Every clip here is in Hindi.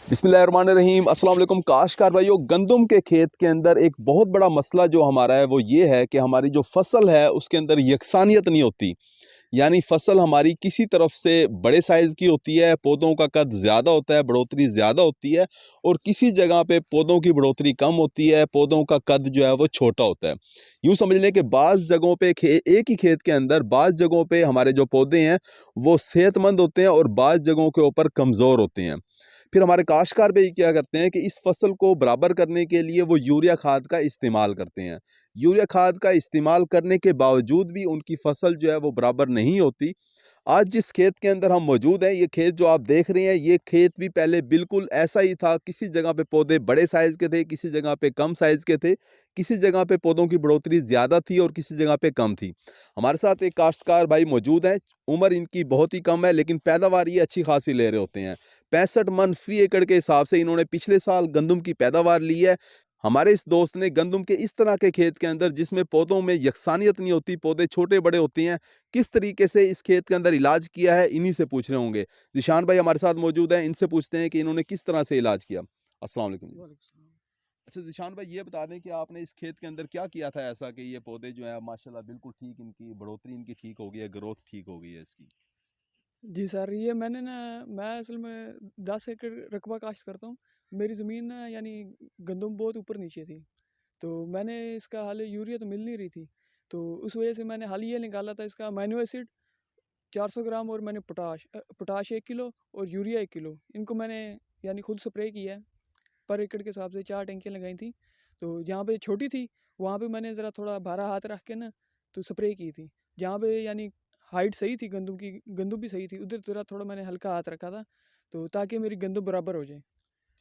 बिस्मिल्लाहिर्रहमानिर्रहीम अस्सलाम वालेकुम काश्तकार भाइयों। गंदम के खेत के अंदर एक बहुत बड़ा मसला जो हमारा है वो ये है कि हमारी जो फसल है उसके अंदर यकसानियत नहीं होती। यानी फसल हमारी किसी तरफ से बड़े साइज़ की होती है, पौधों का कद ज़्यादा होता है, बढ़ोतरी ज़्यादा होती है, और किसी जगह पे पौधों की बढ़ोतरी कम होती है, पौधों का कद जो है वो छोटा होता है। यूँ समझ लें कि बाज़ जगहों पे एक ही खेत के अंदर बाज़ जगहों पे हमारे जो पौधे हैं वो सेहतमंद होते हैं और बाज़ जगहों के ऊपर कमज़ोर होते हैं। फिर हमारे काश्तकार भाई क्या करते हैं कि इस फसल को बराबर करने के लिए वो यूरिया खाद का इस्तेमाल करते हैं। यूरिया खाद का इस्तेमाल करने के बावजूद भी उनकी फसल जो है वो बराबर नहीं होती। आज जिस खेत के अंदर हम मौजूद हैं, ये खेत जो आप देख रहे हैं, ये खेत भी पहले बिल्कुल ऐसा ही था। किसी जगह पे पौधे बड़े साइज़ के थे, किसी जगह पे कम साइज़ के थे, किसी जगह पे पौधों की बढ़ोतरी ज़्यादा थी और किसी जगह पे कम थी। हमारे साथ एक काश्तकार भाई मौजूद हैं। उम्र इनकी बहुत ही कम है लेकिन पैदावार ये अच्छी खासी ले रहे होते हैं। 65 मन फी एकड़ के हिसाब से इन्होंने पिछले साल गंदम की पैदावार ली है। हमारे इस दोस्त ने गंदम के इस तरह के खेत के अंदर जिसमें पौधों में यकसानियत नहीं होती, पौधे छोटे बड़े होते हैं, किस तरीके से इस खेत के अंदर इलाज किया है, इन्हीं से पूछ रहे होंगे। जिशान भाई हमारे साथ मौजूद हैं, इनसे पूछते हैं कि इन्होंने किस तरह से इलाज किया। अस्सलाम वालेकुम जी। वालेकुम सलाम। अच्छा जिशान भाई, ये बता दें कि आपने इस खेत के अंदर क्या किया था ऐसा कि ये पौधे जो है माशाल्लाह बिल्कुल ठीक, इनकी बढ़ोतरी इनकी ठीक हो गई है, ग्रोथ ठीक हो गई है इसकी। जी सर, ये मैं असल में 10 एकड़ रकबा काश्त करता हूँ। मेरी ज़मीन ना यानी गंदम बहुत ऊपर नीचे थी, तो मैंने इसका हाल यूरिया तो मिल नहीं रही थी, तो उस वजह से मैंने हाल ये निकाला था इसका अमीनो एसिड 400 ग्राम, और मैंने पोटाश 1 किलो और यूरिया 1 किलो, इनको मैंने यानी खुद स्प्रे किया है। पर एकड़ के हिसाब से 4 टंकियाँ लगाई थी, तो जहाँ पे छोटी थी वहाँ पे मैंने ज़रा थोड़ा भारा हाथ रख के ना तो स्प्रे की थी। जहाँ पे यानी हाइट सही थी गंदम की, गंदम भी सही थी, उधर ज़रा थोड़ा मैंने हल्का हाथ रखा था, तो ताकि मेरी गंदम बराबर हो जाए।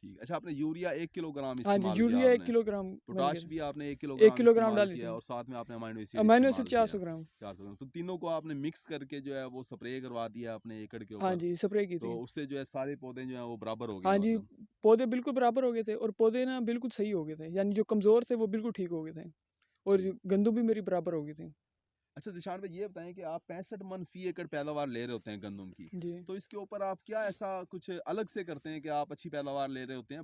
ठीक। अच्छा, आपने यूरिया 1 किलोग्राम हाँ जी, इस्तेमाल किया यूरिया 1 आपने। किलोग्राम मैंने पोटाश किया भी आपने 1 था। 1 किलोग्राम किलोग्राम इस्तेमाल डाली किया थी। और साथ में आपने अमाइनो एसिड अमीनो एसिड इस्तेमाल किया 400 ग्राम। 400 ग्राम। तो तीनों को आपने मिक्स करके जो है वो स्प्रे करवा दिया अपने एकड़ के हाँ ऊपर। जी, स्प्रे की तो थी। उससे जो है सारे पौधे जो हैं वो बराबर हो गए हाँ जी, मतलब। पौधे बिल्कुल बराबर हो गए थे और पौधे ना बिल्कुल सही हो गए थे, यानी जो कमज़ोर थे वो बिल्कुल ठीक हो गए थे, और ठीक। गंदम भी मेरी बराबर हो गई थी। अच्छा जिशान भाई, ये बताएं कि आप 65 मन फी एकड़ पैदावार ले रहे होते हैं गंदम की, जी। तो इसके ऊपर आप क्या ऐसा कुछ अलग से करते हैं कि आप अच्छी पैदावार ले रहे होते हैं?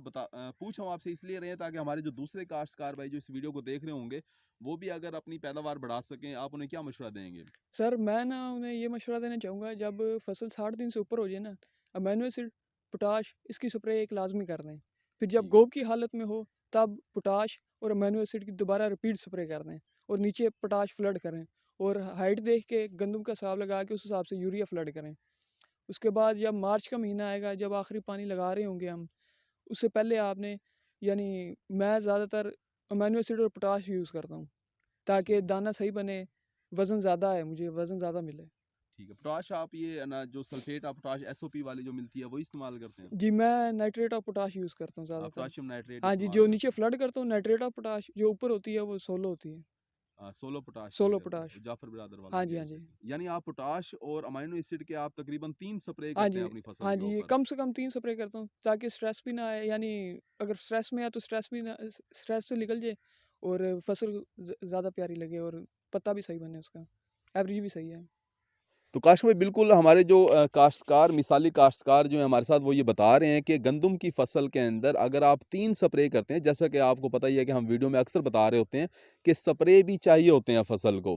पूछ हम आपसे इसलिए रहे हैं ताकि हमारे जो दूसरे काश्तकार भाई जो इस वीडियो को देख रहे होंगे वो भी अगर अपनी पैदावार बढ़ा सकें, आप उन्हें क्या मशवरा देंगे? सर मैं ना उन्हें ये मशवरा देना चाहूँगा, जब फसल 60 दिन से ऊपर हो जाए ना, अमीनो एसिड, पोटाश इसकी स्प्रे एक लाजमी कर दें। फिर जब ठीक। गोब की हालत में हो तब पोटाश और अमीनो एसिड की दोबारा रिपीट स्प्रे कर दें, और नीचे पोटाश फ्लड करें, और हाइट देख के गंदम का हिसाब लगा के उस हिसाब से यूरिया फ्लड करें। उसके बाद जब मार्च का महीना आएगा, जब आखिरी पानी लगा रहे होंगे हम, उससे पहले आपने यानी मैं ज़्यादातर अमीनो एसिड और पोटाश यूज़ करता हूँ, ताकि ठीक। दाना सही बने, वज़न ज़्यादा है, मुझे वज़न ज़्यादा मिले। ठीक है। पोटाश आप ये ना जो सल्फेट आप पोटाश एसओपी वाली जो मिलती है वो इस्तेमाल करते हैं? जी, मैं नाइट्रेट ऑफ पोटाश यूज़ करता हूँ आप ज़्यादातर। पोटाशियम नाइट्रेट हाँ जी, इस्तेमाल जो करते नीचे हैं? फ्लड करता हूँ नाइट्रेट ऑफ पोटाश, जो ऊपर होती है वो 16 होती है। 16 पोटाश यूज 16 करते हैं, पोटाश। वो जाफर बिरादर वाला हाँ जो जी, हाँ यूज जी। करते हैं। यानी आप पोटाश और अमाइनो एसिड के आप तकरीबन 3 स्प्रे हाँ करते जी, हैं अपनी फसल हाँ के जी, ये ऊपर। कम से कम 3 स्प्रे करता हूँ, ताकि स्ट्रेस भी ना आए, यानी अगर स्ट्रेस में है तो स्ट्रेस भी ना, स्ट्रेस से निकल जाए, और फसल ज़्यादा प्यारी लगे, और पत्ता भी सही बने उसका, एवरेज भी सही है। तो काश भाई, बिल्कुल हमारे जो काश्तकार, मिसाली काश्तकार जो हैं हमारे साथ, वो ये बता रहे हैं कि गंदम की फसल के अंदर अगर आप 3 स्प्रे करते हैं, जैसा कि आपको पता ही है कि हम वीडियो में अक्सर बता रहे होते हैं कि स्प्रे भी चाहिए होते हैं फसल को।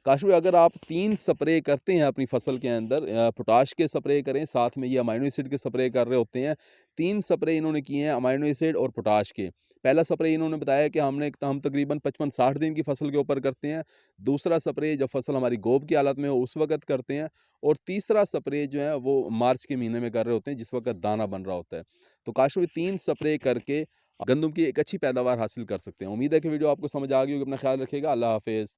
काश भाई, अगर आप 3 स्प्रे करते हैं अपनी फसल के अंदर, पोटाश के स्प्रे करें, साथ में ये अमाइनो एसिड के स्प्रे कर रहे होते हैं। 3 स्प्रे इन्होंने किए हैं अमाइनो एसिड और पोटाश के। पहला स्प्रे इन्होंने बताया कि हम तकरीबन 55-60 दिन की फसल के ऊपर करते हैं। दूसरा स्प्रे जब फसल हमारी गोब की हालत में हो उस वक़्त करते हैं, और तीसरा स्प्रे जो है वो मार्च के महीने में कर रहे होते हैं जिस वक़्त दाना बन रहा होता है। तो काश में 3 स्प्रे करके गंदम की एक अच्छी पैदावार हासिल कर सकते हैं। उम्मीद है कि वीडियो आपको समझ आ गई होगी। अपना ख्याल रखिएगा। अल्लाह हाफ़िज़।